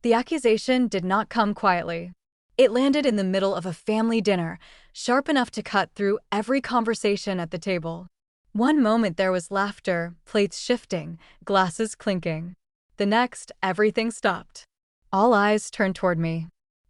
The accusation did not come quietly. It landed in the middle of a family dinner, sharp enough to cut through every conversation at the table. One moment there was laughter, plates shifting, glasses clinking. The next, everything stopped. All eyes turned toward me.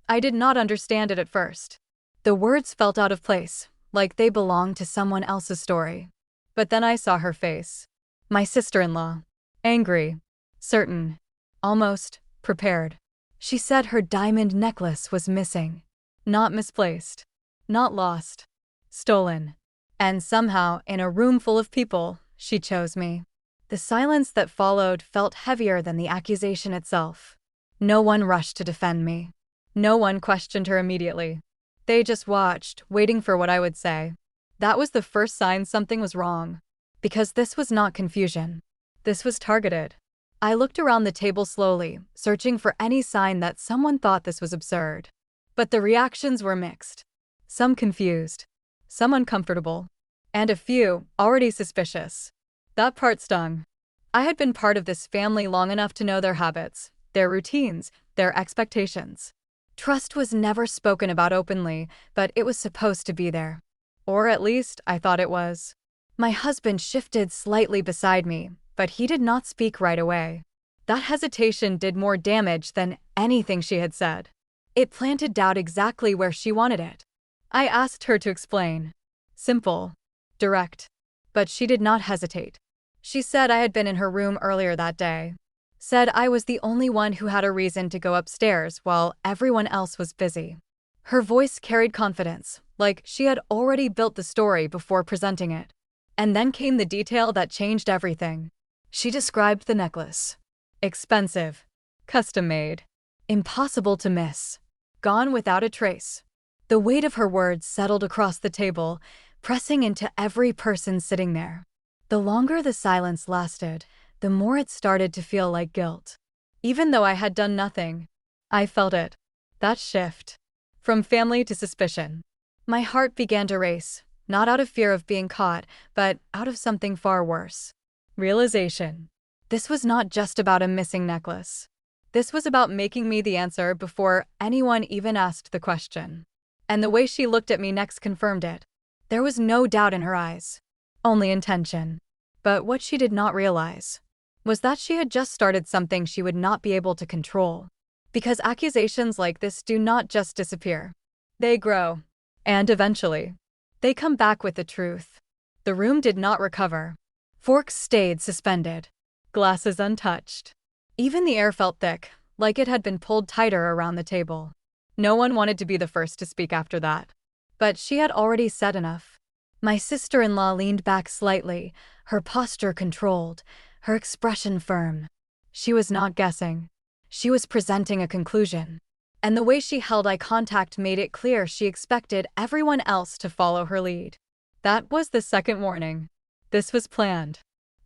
I did not understand it at first. The words felt out of place, like they belonged to someone else's story. But then I saw her face. My sister-in-law. Angry. Certain. Almost prepared. She said her diamond necklace was missing. Not misplaced. Not lost. Stolen. And somehow, in a room full of people, she chose me. The silence that followed felt heavier than the accusation itself. No one rushed to defend me. No one questioned her immediately. They just watched, waiting for what I would say. That was the first sign something was wrong. Because this was not confusion. This was targeted. I looked around the table slowly, searching for any sign that someone thought this was absurd. But the reactions were mixed. Some confused. Some uncomfortable. And a few already suspicious. That part stung. I had been part of this family long enough to know their habits, their routines, their expectations. Trust was never spoken about openly, but it was supposed to be there. Or at least, I thought it was. My husband shifted slightly beside me, but he did not speak right away. That hesitation did more damage than anything she had said. It planted doubt exactly where she wanted it. I asked her to explain. Simple. Direct. But she did not hesitate. She said I had been in her room earlier that day. Said I was the only one who had a reason to go upstairs while everyone else was busy. Her voice carried confidence, like she had already built the story before presenting it. And then came the detail that changed everything. She described the necklace. Expensive. Custom-made. Impossible to miss. Gone without a trace. The weight of her words settled across the table, pressing into every person sitting there. The longer the silence lasted, the more it started to feel like guilt. Even though I had done nothing, I felt it. That shift. From family to suspicion. My heart began to race, not out of fear of being caught, but out of something far worse. Realization. This was not just about a missing necklace. This was about making me the answer before anyone even asked the question. And the way she looked at me next confirmed it. There was no doubt in her eyes. Only intention. But what she did not realize was that she had just started something she would not be able to control. Because accusations like this do not just disappear. They grow. And eventually, they come back with the truth. The room did not recover. Forks stayed suspended. Glasses untouched. Even the air felt thick, like it had been pulled tighter around the table. No one wanted to be the first to speak after that. But she had already said enough. My sister-in-law leaned back slightly, her posture controlled, her expression firm. She was not guessing. She was presenting a conclusion. And the way she held eye contact made it clear she expected everyone else to follow her lead. That was the second warning. This was planned.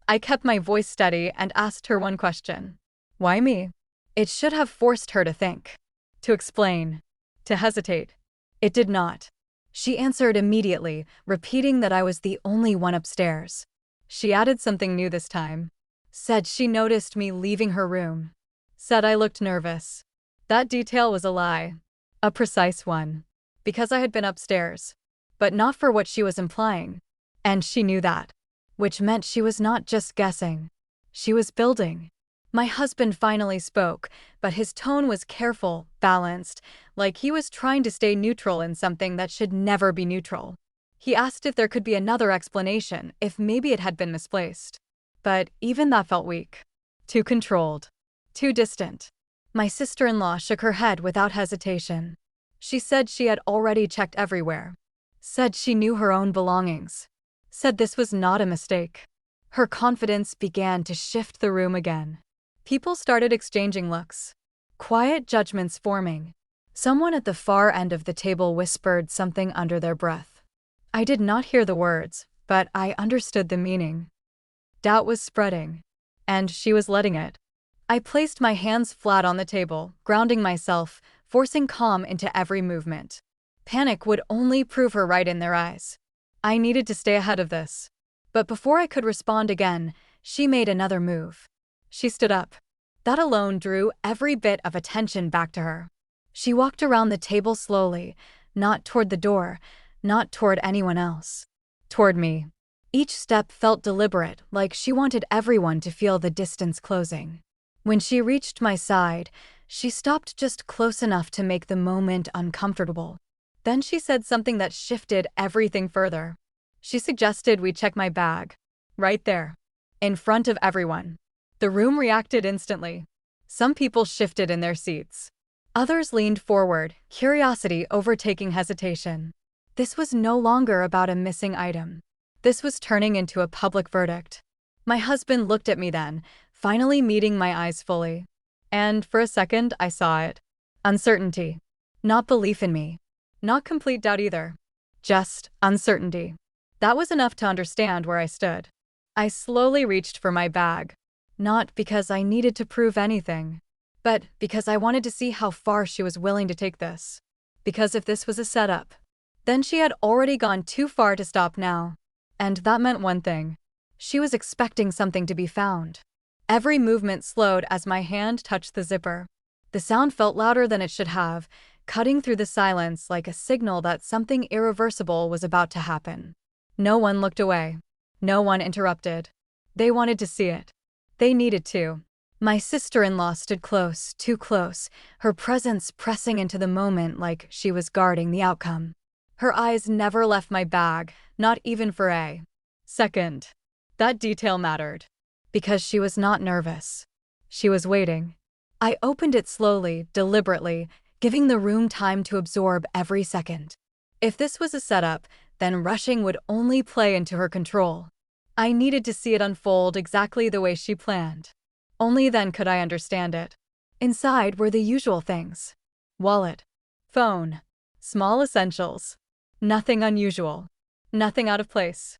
I kept my voice steady and asked her one question. Why me? It should have forced her to think. To explain. To hesitate. It did not. She answered immediately, repeating that I was the only one upstairs. She added something new this time. Said she noticed me leaving her room. Said I looked nervous. That detail was a lie. A precise one. Because I had been upstairs. But not for what she was implying. And she knew that. Which meant she was not just guessing. She was building. My husband finally spoke, but his tone was careful, balanced, like he was trying to stay neutral in something that should never be neutral. He asked if there could be another explanation, if maybe it had been misplaced. But even that felt weak. Too controlled. Too distant. My sister-in-law shook her head without hesitation. She said she had already checked everywhere. Said she knew her own belongings. Said this was not a mistake. Her confidence began to shift the room again. People started exchanging looks. Quiet judgments forming. Someone at the far end of the table whispered something under their breath. I did not hear the words, but I understood the meaning. Doubt was spreading. And she was letting it. I placed my hands flat on the table, grounding myself, forcing calm into every movement. Panic would only prove her right in their eyes. I needed to stay ahead of this. But before I could respond again, she made another move. She stood up. That alone drew every bit of attention back to her. She walked around the table slowly, not toward the door, not toward anyone else. Toward me. Each step felt deliberate, like she wanted everyone to feel the distance closing. When she reached my side, she stopped just close enough to make the moment uncomfortable. Then she said something that shifted everything further. She suggested we check my bag. Right there. In front of everyone. The room reacted instantly. Some people shifted in their seats. Others leaned forward, curiosity overtaking hesitation. This was no longer about a missing item. This was turning into a public verdict. My husband looked at me then, finally meeting my eyes fully. And for a second, I saw it. Uncertainty. Not belief in me. Not complete doubt either. Just uncertainty. That was enough to understand where I stood. I slowly reached for my bag. Not because I needed to prove anything, but because I wanted to see how far she was willing to take this. Because if this was a setup, then she had already gone too far to stop now. And that meant one thing. She was expecting something to be found. Every movement slowed as my hand touched the zipper. The sound felt louder than it should have, cutting through the silence like a signal that something irreversible was about to happen. No one looked away. No one interrupted. They wanted to see it. They needed to. My sister-in-law stood close, too close, her presence pressing into the moment like she was guarding the outcome. Her eyes never left my bag, not even for a second. That detail mattered. Because she was not nervous. She was waiting. I opened it slowly, deliberately, giving the room time to absorb every second. If this was a setup, then rushing would only play into her control. I needed to see it unfold exactly the way she planned. Only then could I understand it. Inside were the usual things. Wallet. Phone. Small essentials. Nothing unusual. Nothing out of place.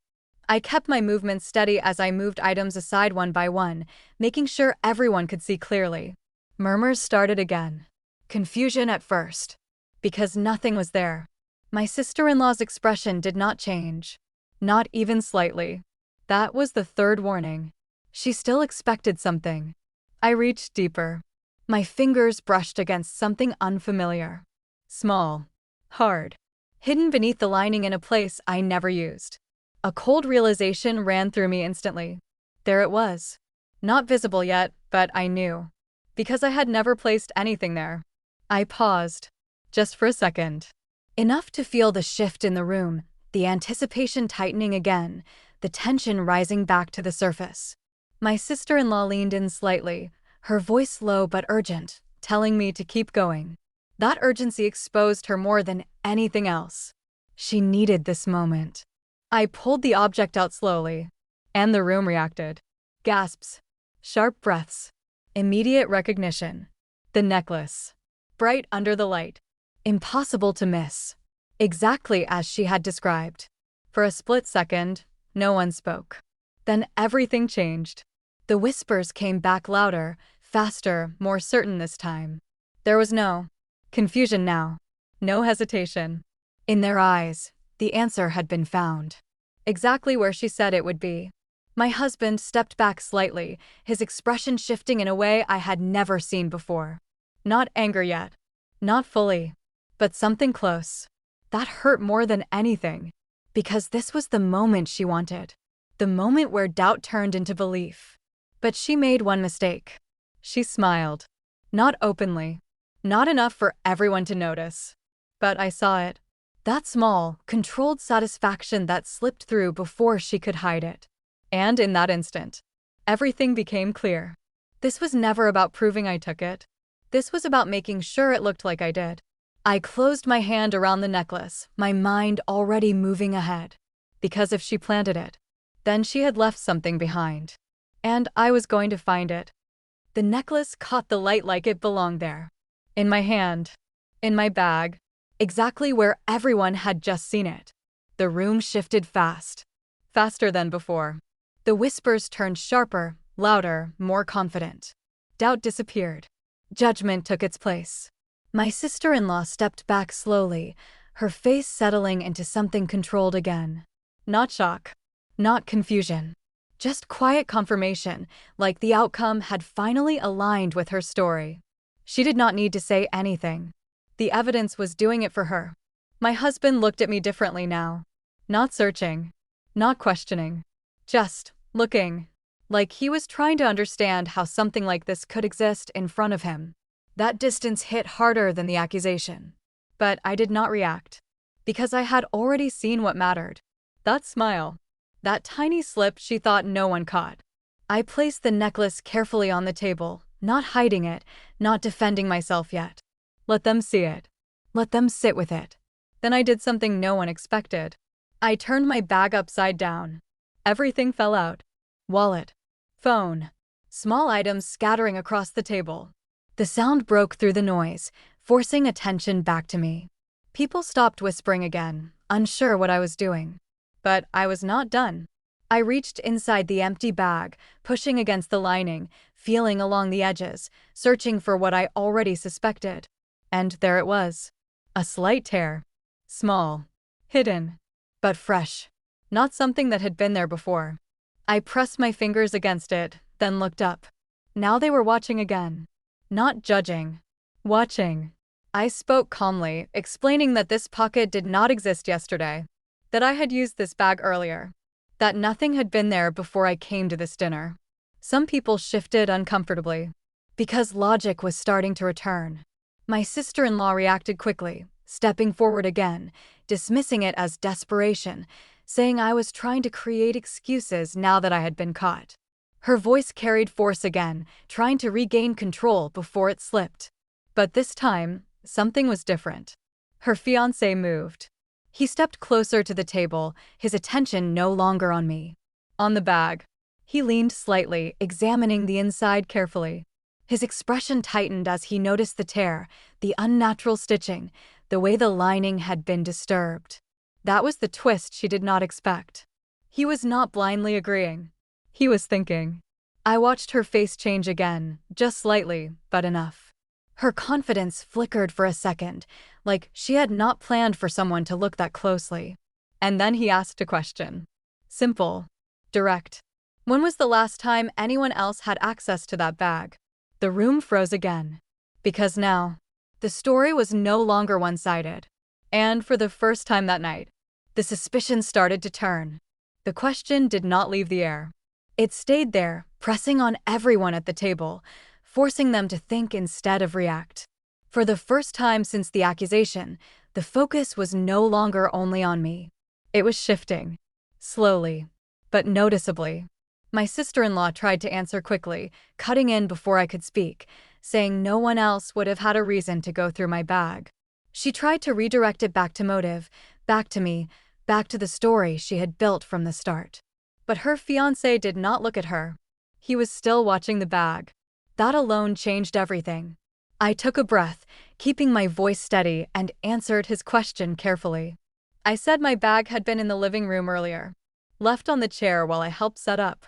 I kept my movements steady as I moved items aside one by one, making sure everyone could see clearly. Murmurs started again. Confusion at first. Because nothing was there. My sister-in-law's expression did not change. Not even slightly. That was the third warning. She still expected something. I reached deeper. My fingers brushed against something unfamiliar. Small. Hard. Hidden beneath the lining in a place I never used. A cold realization ran through me instantly. There it was. Not visible yet, but I knew. Because I had never placed anything there. I paused. Just for a second. Enough to feel the shift in the room, the anticipation tightening again, the tension rising back to the surface. My sister-in-law leaned in slightly, her voice low but urgent, telling me to keep going. That urgency exposed her more than anything else. She needed this moment. I pulled the object out slowly, and the room reacted. Gasps. Sharp breaths. Immediate recognition. The necklace. Bright under the light. Impossible to miss. Exactly as she had described. For a split second, no one spoke. Then everything changed. The whispers came back louder, faster, more certain this time. There was no confusion now. No hesitation. In their eyes, the answer had been found. Exactly where she said it would be. My husband stepped back slightly, his expression shifting in a way I had never seen before. Not anger yet. Not fully. But something close. That hurt more than anything. Because this was the moment she wanted. The moment where doubt turned into belief. But she made one mistake. She smiled. Not openly. Not enough for everyone to notice. But I saw it. That small, controlled satisfaction that slipped through before she could hide it. And in that instant, everything became clear. This was never about proving I took it. This was about making sure it looked like I did. I closed my hand around the necklace, my mind already moving ahead. Because if she planted it, then she had left something behind. And I was going to find it. The necklace caught the light like it belonged there. In my hand. In my bag. Exactly where everyone had just seen it. The room shifted fast. Faster than before. The whispers turned sharper, louder, more confident. Doubt disappeared. Judgment took its place. My sister-in-law stepped back slowly, her face settling into something controlled again. Not shock. Not confusion. Just quiet confirmation, like the outcome had finally aligned with her story. She did not need to say anything. The evidence was doing it for her. My husband looked at me differently now. Not searching. Not questioning. Just looking. Like he was trying to understand how something like this could exist in front of him. That distance hit harder than the accusation. But I did not react. Because I had already seen what mattered. That smile. That tiny slip she thought no one caught. I placed the necklace carefully on the table, not hiding it, not defending myself yet. Let them see it. Let them sit with it. Then I did something no one expected. I turned my bag upside down. Everything fell out. Wallet. Phone. Small items scattering across the table. The sound broke through the noise, forcing attention back to me. People stopped whispering again, unsure what I was doing. But I was not done. I reached inside the empty bag, pushing against the lining, feeling along the edges, searching for what I already suspected. And there it was. A slight tear. Small. Hidden. But fresh. Not something that had been there before. I pressed my fingers against it, then looked up. Now they were watching again. Not judging. Watching. I spoke calmly, explaining that this pocket did not exist yesterday. That I had used this bag earlier. That nothing had been there before I came to this dinner. Some people shifted uncomfortably. Because logic was starting to return. My sister-in-law reacted quickly, stepping forward again, dismissing it as desperation, saying I was trying to create excuses now that I had been caught. Her voice carried force again, trying to regain control before it slipped. But this time, something was different. Her fiancé moved. He stepped closer to the table, his attention no longer on me. On the bag. He leaned slightly, examining the inside carefully. His expression tightened as he noticed the tear, the unnatural stitching, the way the lining had been disturbed. That was the twist she did not expect. He was not blindly agreeing. He was thinking. I watched her face change again, just slightly, but enough. Her confidence flickered for a second, like she had not planned for someone to look that closely. And then he asked a question. Simple. Direct. When was the last time anyone else had access to that bag? The room froze again. Because now, the story was no longer one-sided. And for the first time that night, the suspicion started to turn. The question did not leave the air. It stayed there, pressing on everyone at the table, forcing them to think instead of react. For the first time since the accusation, the focus was no longer only on me. It was shifting. Slowly, but noticeably. My sister-in-law tried to answer quickly, cutting in before I could speak, saying no one else would have had a reason to go through my bag. She tried to redirect it back to motive, back to me, back to the story she had built from the start. But her fiancé did not look at her. He was still watching the bag. That alone changed everything. I took a breath, keeping my voice steady, and answered his question carefully. I said my bag had been in the living room earlier, left on the chair while I helped set up.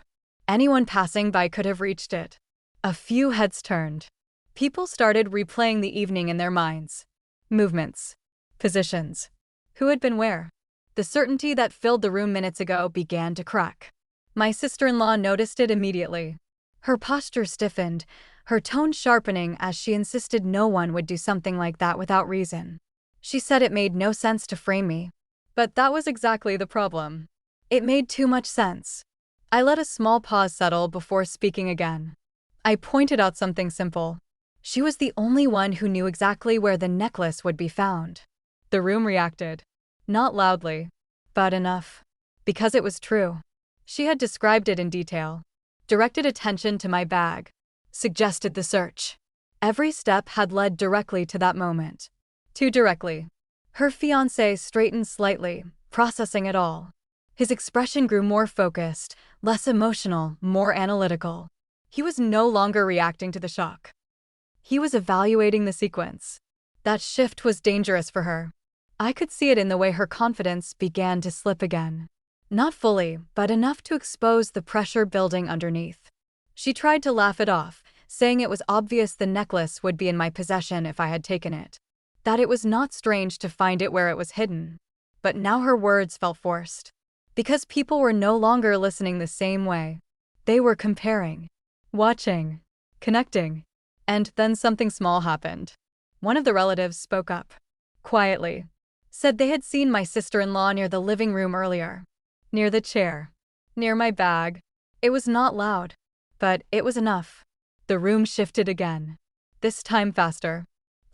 Anyone passing by could have reached it. A few heads turned. People started replaying the evening in their minds. Movements. Positions. Who had been where? The certainty that filled the room minutes ago began to crack. My sister-in-law noticed it immediately. Her posture stiffened, her tone sharpening as she insisted no one would do something like that without reason. She said it made no sense to frame me. But that was exactly the problem. It made too much sense. I let a small pause settle before speaking again. I pointed out something simple. She was the only one who knew exactly where the necklace would be found. The room reacted. Not loudly, but enough. Because it was true. She had described it in detail. Directed attention to my bag. Suggested the search. Every step had led directly to that moment. Too directly. Her fiancé straightened slightly, processing it all. His expression grew more focused, less emotional, more analytical. He was no longer reacting to the shock. He was evaluating the sequence. That shift was dangerous for her. I could see it in the way her confidence began to slip again. Not fully, but enough to expose the pressure building underneath. She tried to laugh it off, saying it was obvious the necklace would be in my possession if I had taken it. That it was not strange to find it where it was hidden. But now her words felt forced. Because people were no longer listening the same way. They were comparing, watching, connecting. And then something small happened. One of the relatives spoke up, quietly, said they had seen my sister-in-law near the living room earlier. Near the chair. Near my bag. It was not loud, but it was enough. The room shifted again. This time faster.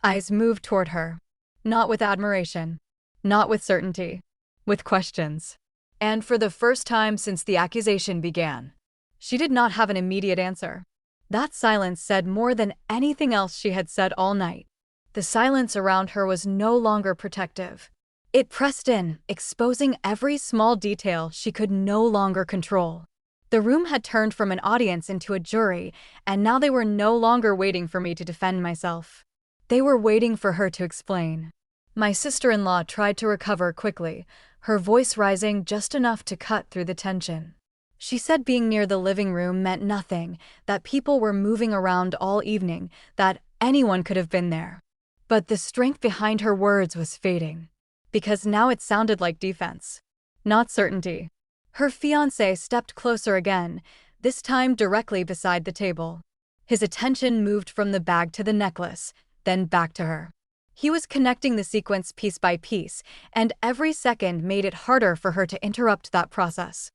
Eyes moved toward her. Not with admiration. Not with certainty. With questions. And for the first time since the accusation began, she did not have an immediate answer. That silence said more than anything else she had said all night. The silence around her was no longer protective. It pressed in, exposing every small detail she could no longer control. The room had turned from an audience into a jury, and now they were no longer waiting for me to defend myself. They were waiting for her to explain. My sister-in-law tried to recover quickly, her voice rising just enough to cut through the tension. She said being near the living room meant nothing, that people were moving around all evening, that anyone could have been there. But the strength behind her words was fading, because now it sounded like defense, not certainty. Her fiancé stepped closer again, this time directly beside the table. His attention moved from the bag to the necklace, then back to her. He was connecting the sequence piece by piece, and every second made it harder for her to interrupt that process.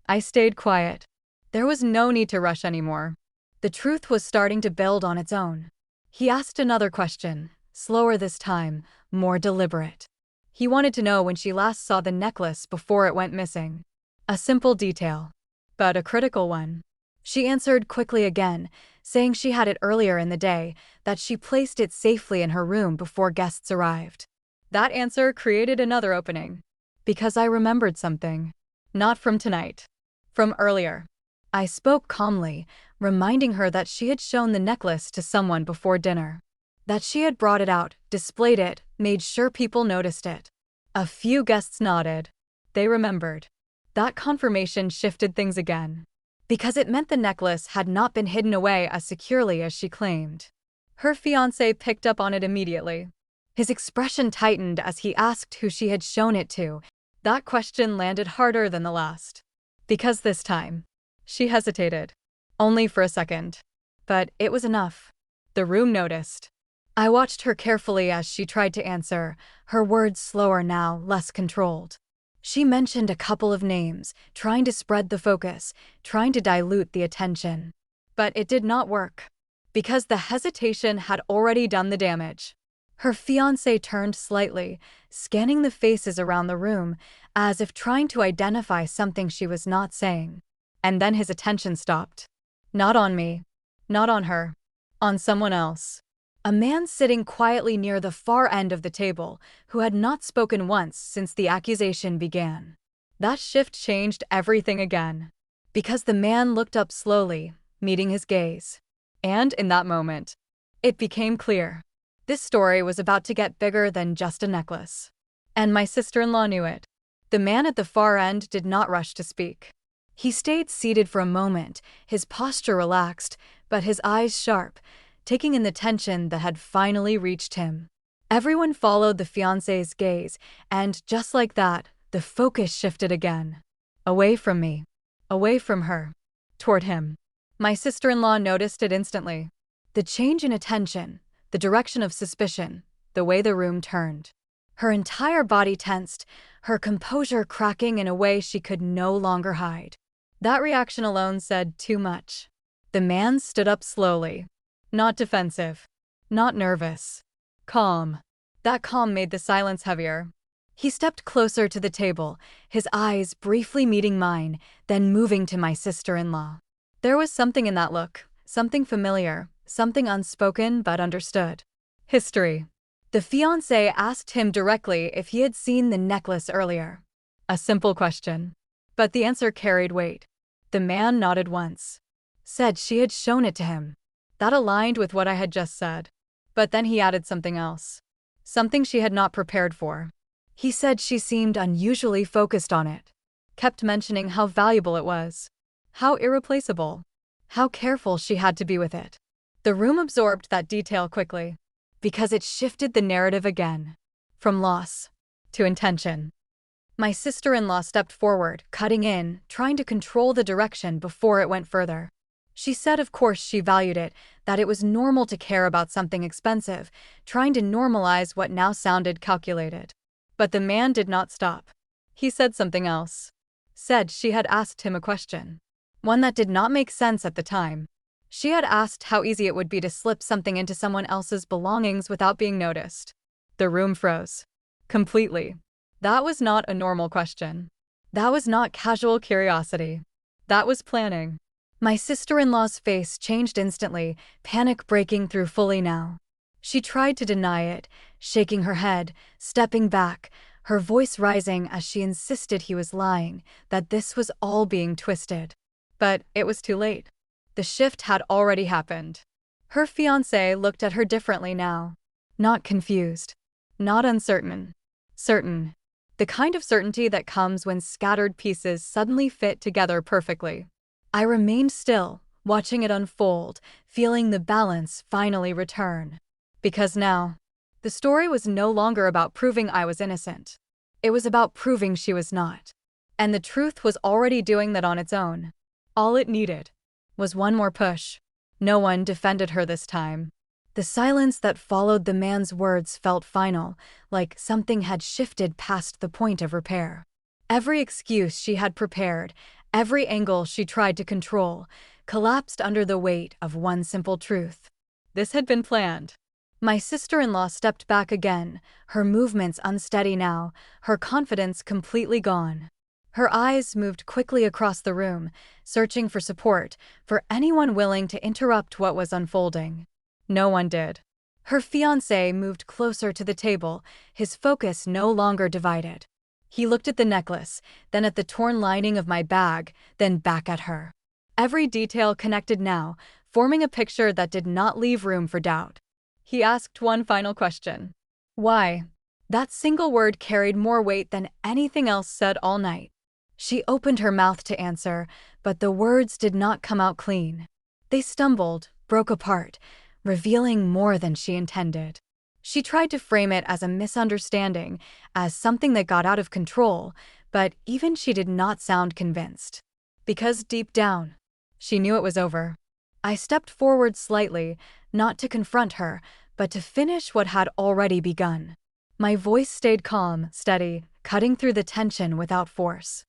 I stayed quiet. There was no need to rush anymore. The truth was starting to build on its own. He asked another question, slower this time, more deliberate. He wanted to know when she last saw the necklace before it went missing. A simple detail, but a critical one. She answered quickly again, saying she had it earlier in the day, that she placed it safely in her room before guests arrived. That answer created another opening. Because I remembered something. Not from tonight. From earlier. I spoke calmly, reminding her that she had shown the necklace to someone before dinner. That she had brought it out, displayed it, made sure people noticed it. A few guests nodded. They remembered. That confirmation shifted things again. Because it meant the necklace had not been hidden away as securely as she claimed. Her fiancé picked up on it immediately. His expression tightened as he asked who she had shown it to. That question landed harder than the last. Because this time, she hesitated. Only for a second. But it was enough. The room noticed. I watched her carefully as she tried to answer, her words slower now, less controlled. She mentioned a couple of names, trying to spread the focus, trying to dilute the attention. But it did not work. Because the hesitation had already done the damage. Her fiancé turned slightly, scanning the faces around the room, as if trying to identify something she was not saying. And then his attention stopped. Not on me. Not on her. On someone else. A man sitting quietly near the far end of the table, who had not spoken once since the accusation began. That shift changed everything again. Because the man looked up slowly, meeting his gaze. And in that moment, it became clear. This story was about to get bigger than just a necklace. And my sister-in-law knew it. The man at the far end did not rush to speak. He stayed seated for a moment, his posture relaxed, but his eyes sharp, taking in the tension that had finally reached him. Everyone followed the fiancé's gaze, and just like that, the focus shifted again. Away from me. Away from her. Toward him. My sister-in-law noticed it instantly. The change in attention, the direction of suspicion, the way the room turned. Her entire body tensed, her composure cracking in a way she could no longer hide. That reaction alone said too much. The man stood up slowly. Not defensive. Not nervous. Calm. That calm made the silence heavier. He stepped closer to the table, his eyes briefly meeting mine, then moving to my sister-in-law. There was something in that look, something familiar, something unspoken but understood. History. The fiancé asked him directly if he had seen the necklace earlier. A simple question. But the answer carried weight. The man nodded once. Said she had shown it to him. That aligned with what I had just said. But then he added something else. Something she had not prepared for. He said she seemed unusually focused on it. Kept mentioning how valuable it was. How irreplaceable. How careful she had to be with it. The room absorbed that detail quickly. Because it shifted the narrative again. From loss to intention. My sister-in-law stepped forward, cutting in, trying to control the direction before it went further. She said of course she valued it, that it was normal to care about something expensive, trying to normalize what now sounded calculated. But the man did not stop. He said something else. Said she had asked him a question. One that did not make sense at the time. She had asked how easy it would be to slip something into someone else's belongings without being noticed. The room froze. Completely. That was not a normal question. That was not casual curiosity. That was planning. My sister-in-law's face changed instantly, panic breaking through fully now. She tried to deny it, shaking her head, stepping back, her voice rising as she insisted he was lying, that this was all being twisted. But it was too late. The shift had already happened. Her fiancé looked at her differently now. Not confused. Not uncertain. Certain. The kind of certainty that comes when scattered pieces suddenly fit together perfectly. I remained still, watching it unfold, feeling the balance finally return. Because now, the story was no longer about proving I was innocent. It was about proving she was not. And the truth was already doing that on its own. All it needed was one more push. No one defended her this time. The silence that followed the man's words felt final, like something had shifted past the point of repair. Every excuse she had prepared, every angle she tried to control, collapsed under the weight of one simple truth. This had been planned. My sister-in-law stepped back again, her movements unsteady now, her confidence completely gone. Her eyes moved quickly across the room, searching for support, for anyone willing to interrupt what was unfolding. No one did. Her fiancé moved closer to the table, his focus no longer divided. He looked at the necklace, then at the torn lining of my bag, then back at her. Every detail connected now, forming a picture that did not leave room for doubt. He asked one final question. Why? That single word carried more weight than anything else said all night. She opened her mouth to answer, but the words did not come out clean. They stumbled, broke apart, revealing more than she intended. She tried to frame it as a misunderstanding, as something that got out of control, but even she did not sound convinced. Because deep down, she knew it was over. I stepped forward slightly, not to confront her, but to finish what had already begun. My voice stayed calm, steady, cutting through the tension without force.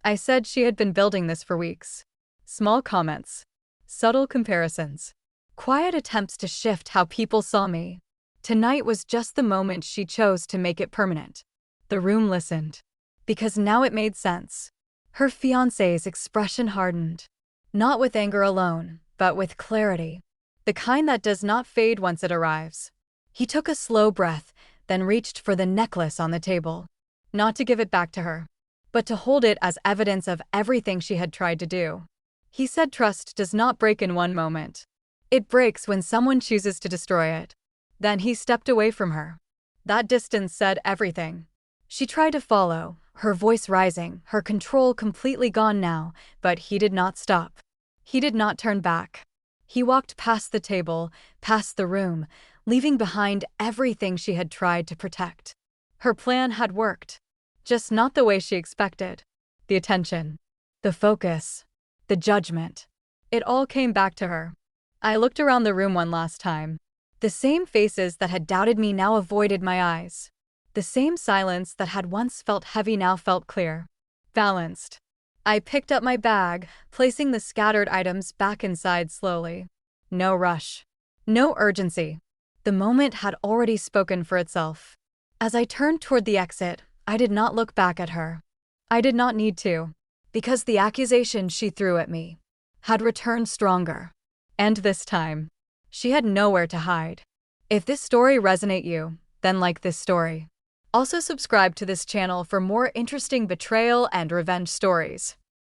I said she had been building this for weeks. Small comments. Subtle comparisons. Quiet attempts to shift how people saw me. Tonight was just the moment she chose to make it permanent. The room listened. Because now it made sense. Her fiancé's expression hardened. Not with anger alone, but with clarity. The kind that does not fade once it arrives. He took a slow breath, then reached for the necklace on the table. Not to give it back to her, but to hold it as evidence of everything she had tried to do. He said trust does not break in one moment. It breaks when someone chooses to destroy it. Then he stepped away from her. That distance said everything. She tried to follow, her voice rising, her control completely gone now, but he did not stop. He did not turn back. He walked past the table, past the room, leaving behind everything she had tried to protect. Her plan had worked. Just not the way she expected. The attention, the focus, the judgment. It all came back to her. I looked around the room one last time. The same faces that had doubted me now avoided my eyes. The same silence that had once felt heavy now felt clear. Balanced. I picked up my bag, placing the scattered items back inside slowly. No rush. No urgency. The moment had already spoken for itself. As I turned toward the exit, I did not look back at her. I did not need to, because the accusation she threw at me had returned stronger. And this time, she had nowhere to hide. If this story resonates you, then like this story. Also subscribe to this channel for more interesting betrayal and revenge stories.